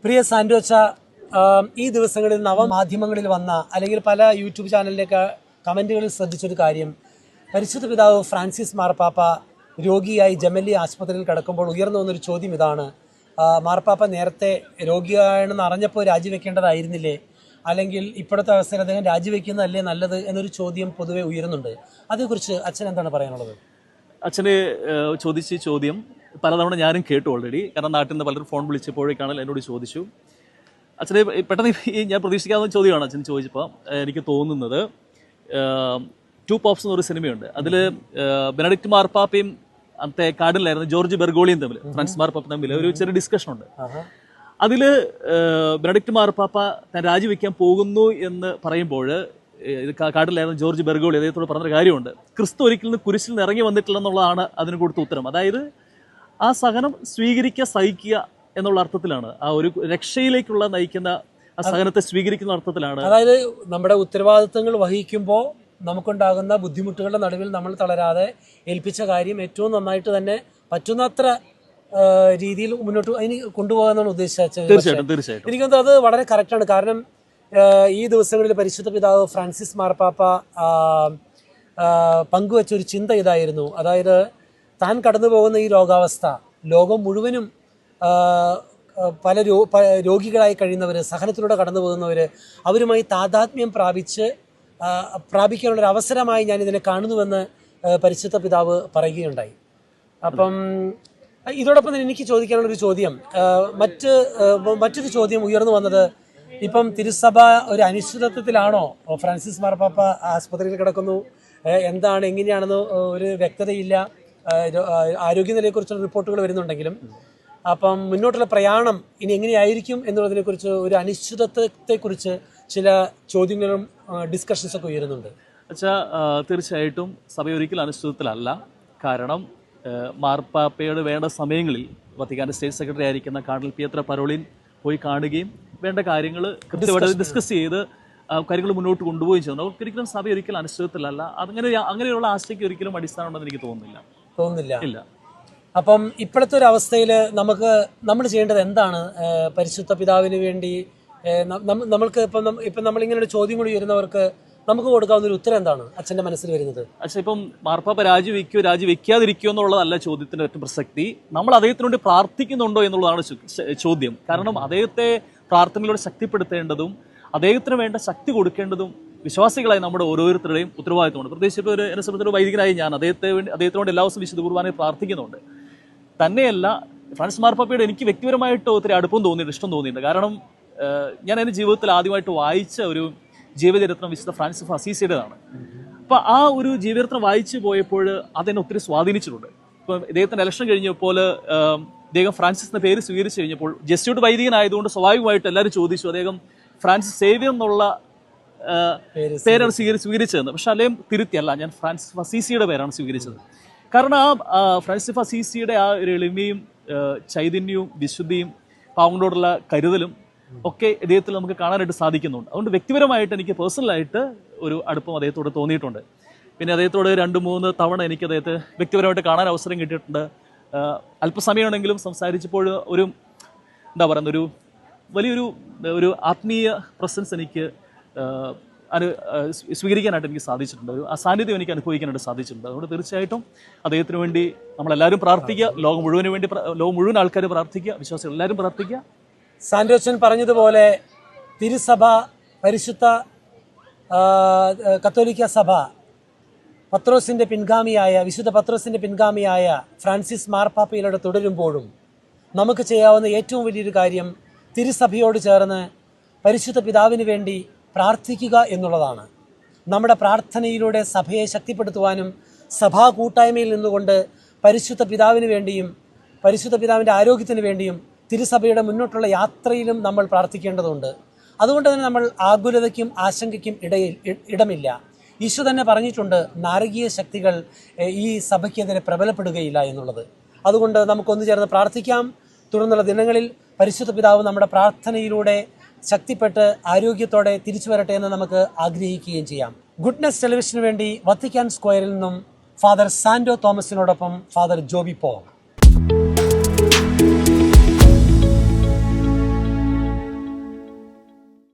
പ്രിയ സാന്റോച്ച, ഈ ദിവസങ്ങളിൽ നവമാധ്യമങ്ങളിൽ വന്ന അല്ലെങ്കിൽ പല യൂട്യൂബ് ചാനലിലേക്ക് കമൻറ്റുകളിൽ ശ്രദ്ധിച്ചൊരു കാര്യം, പരിശുദ്ധ പിതാവ് ഫ്രാൻസിസ് മാർപ്പാപ്പ രോഗിയായി ജമല്ലി ആശുപത്രിയിൽ കിടക്കുമ്പോൾ ഉയർന്നു വന്നൊരു ചോദ്യം ഇതാണ്: മാർപ്പാപ്പ നേരത്തെ രോഗിയാണെന്ന് അറിഞ്ഞപ്പോൾ രാജിവെക്കേണ്ടതായിരുന്നില്ലേ, അല്ലെങ്കിൽ ഇപ്പോഴത്തെ അവസ്ഥയിൽ അദ്ദേഹം രാജിവെക്കുന്നതല്ലേ നല്ലത് എന്നൊരു ചോദ്യം പൊതുവെ ഉയരുന്നുണ്ട്. അതേക്കുറിച്ച് അച്ഛൻ എന്താണ് പറയാനുള്ളത്? അച്ഛന് ചോദിച്ച ചോദ്യം പലതവണ ഞാനും കേട്ടു ഓൾറെഡി. കാരണം നാട്ടിൽ നിന്ന് പലരും ഫോൺ വിളിച്ചപ്പോഴേക്കാണെങ്കിൽ എന്നോട് ചോദിച്ചു. അച്ഛന് പെട്ടെന്ന് ഞാൻ പ്രതീക്ഷിക്കാവുന്ന ചോദ്യമാണ് അച്ഛൻ ചോദിച്ചപ്പോൾ. എനിക്ക് തോന്നുന്നത് ടു പോപ്സ് എന്നൊരു സിനിമയുണ്ട്, അതിൽ ബെനഡിക്റ്റ് മാർപ്പാപ്പയും അന്നത്തെ കാർഡിനലായിരുന്നു ജോർജ് ബെർഗോളിയും തമ്മിൽ, ഫ്രാൻസിസ് മാർപ്പാപ്പ തമ്മിൽ ഒരു ചെറിയ ഡിസ്കഷൻ ഉണ്ട്. അതിൽ ബെനഡിക്റ്റ് മാർപ്പാപ്പ താൻ രാജിവെക്കാൻ പോകുന്നു എന്ന് പറയുമ്പോൾ കാർഡിനലായിരുന്നു ജോർജ് ബെർഗോളി അദ്ദേഹത്തോട് പറഞ്ഞൊരു കാര്യമുണ്ട്: ക്രിസ്തു ഒരിക്കലും കുരിശിൽ നിന്ന് ഇറങ്ങി വന്നിട്ടില്ലെന്നുള്ളതാണ് അതിന് കൊടുത്ത ഉത്തരം. അതായത് ആ സഹനം സ്വീകരിക്കുക, സഹിക്കുക എന്നുള്ള അർത്ഥത്തിലാണ്, ആ ഒരു രക്ഷയിലേക്കുള്ള നയിക്കുന്ന ആ സഹനത്തെ സ്വീകരിക്കുന്ന അർത്ഥത്തിലാണ്. അതായത് നമ്മുടെ ഉത്തരവാദിത്തങ്ങൾ വഹിക്കുമ്പോൾ നമുക്കുണ്ടാകുന്ന ബുദ്ധിമുട്ടുകളുടെ നടുവിൽ നമ്മൾ തളരാതെ ഏൽപ്പിച്ച കാര്യം ഏറ്റവും നന്നായിട്ട് തന്നെ പറ്റുന്നത്ര രീതിയിൽ മുന്നോട്ട് അതിന് കൊണ്ടുപോകാനാണ് ഉദ്ദേശിച്ചത്. തീർച്ചയായിട്ടും എനിക്കൊന്നും അത് വളരെ കറക്റ്റാണ്. കാരണം ഈ ദിവസങ്ങളിൽ പരിശുദ്ധ പിതാവ് ഫ്രാൻസിസ് മാർപ്പാപ്പ പങ്കുവെച്ചൊരു ചിന്ത ഇതായിരുന്നു: അതായത് താൻ കടന്നു പോകുന്ന ഈ രോഗാവസ്ഥ ലോകം മുഴുവനും പല രോഗികളായി കഴിയുന്നവർ, സഹനത്തിലൂടെ കടന്നു പോകുന്നവർ, അവരുമായി താതാത്മ്യം പ്രാപിക്കാനുള്ളൊരു അവസരമായി ഞാനിതിനെ കാണുന്നുവെന്ന് പരിശുദ്ധ പിതാവ് പറയുകയുണ്ടായി. അപ്പം ഇതോടൊപ്പം തന്നെ എനിക്ക് ചോദിക്കാനുള്ളൊരു ചോദ്യം, മറ്റൊരു ചോദ്യം ഉയർന്നു വന്നത്, ഇപ്പം തിരുസഭ ഒരു അനിശ്ചിതത്വത്തിലാണോ? ഫ്രാൻസിസ് മാർപ്പാപ്പ ആസ്പത്രിയിൽ കിടക്കുന്നു, എന്താണ് എങ്ങനെയാണെന്ന് ഒരു വ്യക്തതയില്ല. ആരോഗ്യനിലയെക്കുറിച്ചുള്ള റിപ്പോർട്ടുകൾ വരുന്നുണ്ടെങ്കിലും അപ്പം മുന്നോട്ടുള്ള പ്രയാണം ഇനി എങ്ങനെയായിരിക്കും എന്നുള്ളതിനെക്കുറിച്ച്, ഒരു അനിശ്ചിതത്വത്തെക്കുറിച്ച് ചില ചോദ്യങ്ങളും ഡിസ്കഷൻസൊക്കെ ഉയരുന്നുണ്ട്. തീർച്ചയായിട്ടും സഭ ഒരിക്കലും അനിശ്ചിതത്വത്തിലല്ല. കാരണം മാർപ്പാപ്പയോട് വേണ്ട സമയങ്ങളിൽ വത്തിക്കാൻ്റെ സ്റ്റേറ്റ് സെക്രട്ടറി ആയിരിക്കുന്ന കാർഡിനൽ പിയത്രോ പരോളിൻ പോയി കാണുകയും വേണ്ട കാര്യങ്ങൾ കൃത്യമായിട്ട് ഡിസ്കസ് ചെയ്ത് കാര്യങ്ങൾ മുന്നോട്ട് കൊണ്ടുപോവുകയും ചെയ്യുന്നു. ഒരിക്കലും സഭ ഒരിക്കലും അനിശ്ചിതത്വത്തിലല്ല. അങ്ങനെയുള്ള ആശയ്ക്ക് ഒരിക്കലും അടിസ്ഥാനമുണ്ടെന്ന് എനിക്ക് തോന്നുന്നില്ല. ഇല്ല. അപ്പം ഇപ്പോഴത്തെ ഒരു അവസ്ഥയിൽ നമ്മൾ ചെയ്യേണ്ടത് എന്താണ്? പരിശുദ്ധ പിതാവിന് വേണ്ടി നമ്മൾക്ക് ഇപ്പം നമ്മളിങ്ങനെ ഒരു ചോദ്യം കൂടി വരുന്നവർക്ക് നമുക്ക് കൊടുക്കാവുന്ന ഒരു ഉത്തരം എന്താണ് അച്ഛൻ്റെ മനസ്സിൽ വരുന്നത്? ഇപ്പം മാർപ്പാപ്പ രാജിവെക്കാതിരിക്കുമോ എന്നുള്ളതല്ല ചോദ്യത്തിന്റെ ഏറ്റവും പ്രസക്തി. നമ്മൾ അദ്ദേഹത്തിന് വേണ്ടി പ്രാർത്ഥിക്കുന്നുണ്ടോ എന്നുള്ളതാണ് ചോദ്യം. കാരണം അദ്ദേഹത്തെ പ്രാർത്ഥനയിലൂടെ ശക്തിപ്പെടുത്തേണ്ടതും അദ്ദേഹത്തിന് വേണ്ട ശക്തി കൊടുക്കേണ്ടതും വിശ്വാസികളായി നമ്മുടെ ഓരോരുത്തരുടെയും ഉത്തരവാദിത്തമുണ്ട്. പ്രത്യേകിച്ച് ഇപ്പോൾ എന്നെ സംബന്ധിച്ചൊരു വൈദികനായി ഞാൻ അദ്ദേഹത്തിനോട് എല്ലാ ദിവസവും വിശുദ്ധ കുർബാനയിൽ പ്രാർത്ഥിക്കുന്നുണ്ട്. തന്നെയല്ല, ഫ്രാൻസിസ് മാർപ്പാപ്പയോട് എനിക്ക് വ്യക്തിപരമായിട്ട് ഒത്തിരി അടുപ്പം തോന്നിയിട്ടുണ്ട്, ഇഷ്ടം തോന്നിയിട്ടുണ്ട്. കാരണം ഞാൻ എൻ്റെ ജീവിതത്തിൽ ആദ്യമായിട്ട് വായിച്ച ഒരു ജീവചരിത്രം വിശുദ്ധ ഫ്രാൻസിസ് അസീസിയുടേതാണ്. അപ്പോൾ ആ ഒരു ജീവചരിത്രം വായിച്ചു പോയപ്പോൾ അതെന്നെ ഒത്തിരി സ്വാധീനിച്ചിട്ടുണ്ട്. ഇപ്പം ഇദ്ദേഹത്തിൻ്റെ ഇലക്ഷൻ കഴിഞ്ഞപ്പോൾ അദ്ദേഹം ഫ്രാൻസിസ് എന്ന പേര് സ്വീകരിച്ചു കഴിഞ്ഞപ്പോൾ ജസ്റ്റിറ്റ്യൂട്ട് വൈദികനായതുകൊണ്ട് സ്വാഭാവികമായിട്ട് എല്ലാവരും ചോദിച്ചു അദ്ദേഹം ഫ്രാൻസിസ് സേവ്യർ എന്നുള്ള പേരാണ് സ്വീകരിച്ചതെന്ന്. പക്ഷെ അദ്ദേഹം തിരുത്തിയല്ല, ഞാൻ ഫ്രാൻസിസ് അസീസിയുടെ പേരാണ് സ്വീകരിച്ചത്. കാരണം ആ ഫ്രാൻസിസ് അസീസിയുടെ ആ ഒരു എളിമയും ചൈതന്യവും വിശുദ്ധിയും പാവങ്ങളോടുള്ള കരുതലും ഒക്കെ ഇദ്ദേഹത്തിൽ നമുക്ക് കാണാനായിട്ട് സാധിക്കുന്നുണ്ട്. അതുകൊണ്ട് വ്യക്തിപരമായിട്ട് എനിക്ക് പേഴ്സണലായിട്ട് ഒരു അടുപ്പം അദ്ദേഹത്തോട് തോന്നിയിട്ടുണ്ട്. പിന്നെ അദ്ദേഹത്തോട് 2-3 തവണ എനിക്ക് അദ്ദേഹത്തെ വ്യക്തിപരമായിട്ട് കാണാൻ അവസരം കിട്ടിയിട്ടുണ്ട്. അല്പസമയമാണെങ്കിലും സംസാരിച്ചപ്പോൾ ഒരു എന്താ പറയുന്ന ഒരു വലിയൊരു ആത്മീയ പ്രസൻസ് എനിക്ക് സ്വീകരിക്കാനായിട്ട് എനിക്ക് സാധിച്ചിട്ടുണ്ട്. ആ സാന്നിധ്യം എനിക്ക് അനുഭവിക്കാനായിട്ട് സാധിച്ചിട്ടുണ്ട്. അതുകൊണ്ട് തീർച്ചയായിട്ടും അദ്ദേഹത്തിന് വേണ്ടി നമ്മളെല്ലാവരും പ്രാർത്ഥിക്കുക. ലോകം മുഴുവൻ ആൾക്കാർ പ്രാർത്ഥിക്കുക, വിശ്വാസികൾ എല്ലാവരും പ്രാർത്ഥിക്കുക. സാന്റോച്ചൻ പറഞ്ഞതുപോലെ തിരുസഭ, പരിശുദ്ധ കത്തോലിക്ക സഭ, വിശുദ്ധ പത്രോസിന്റെ പിൻഗാമിയായ ഫ്രാൻസിസ് മാർപ്പാപ്പയിലൂടെ തുടരുമ്പോഴും നമുക്ക് ചെയ്യാവുന്ന ഏറ്റവും വലിയൊരു കാര്യം തിരുസഭയോട് ചേർന്ന് പരിശുദ്ധ പിതാവിന് വേണ്ടി പ്രാർത്ഥിക്കുക എന്നുള്ളതാണ്. നമ്മുടെ പ്രാർത്ഥനയിലൂടെ സഭയെ ശക്തിപ്പെടുത്തുവാനും സഭാ കൂട്ടായ്മയിൽ നിന്നുകൊണ്ട് പരിശുദ്ധ പിതാവിന് വേണ്ടിയും പരിശുദ്ധ പിതാവിൻ്റെ ആരോഗ്യത്തിന് വേണ്ടിയും തിരുസഭയുടെ മുന്നോട്ടുള്ള യാത്രയിലും നമ്മൾ പ്രാർത്ഥിക്കേണ്ടതുണ്ട്. അതുകൊണ്ട് തന്നെ നമ്മൾ ആകുലതയ്ക്കും ആശങ്കയ്ക്കും ഇടമില്ല. ഈശോ തന്നെ പറഞ്ഞിട്ടുണ്ട്, നാരകീയ ശക്തികൾ ഈ സഭയ്ക്കെതിരെ പ്രബലപ്പെടുകയില്ല എന്നുള്ളത്. അതുകൊണ്ട് നമുക്കൊന്നു ചേർന്ന് പ്രാർത്ഥിക്കാം. തുടർന്നുള്ള ദിനങ്ങളിൽ പരിശുദ്ധ പിതാവ് നമ്മുടെ പ്രാർത്ഥനയിലൂടെ ശക്തിപ്പെട്ട് ആരോഗ്യത്തോടെ തിരിച്ചു വരട്ടെ എന്ന് നമുക്ക് ആഗ്രഹിക്കുകയും ചെയ്യാം. ഗുഡ്നെസ് ടെലിവിഷന് വേണ്ടി വത്തിക്കാൻ സ്ക്വയറിൽ നിന്നും ഫാദർ സാന്റോ തോമസിനോടൊപ്പം ഫാദർ ജോബി പോൾ.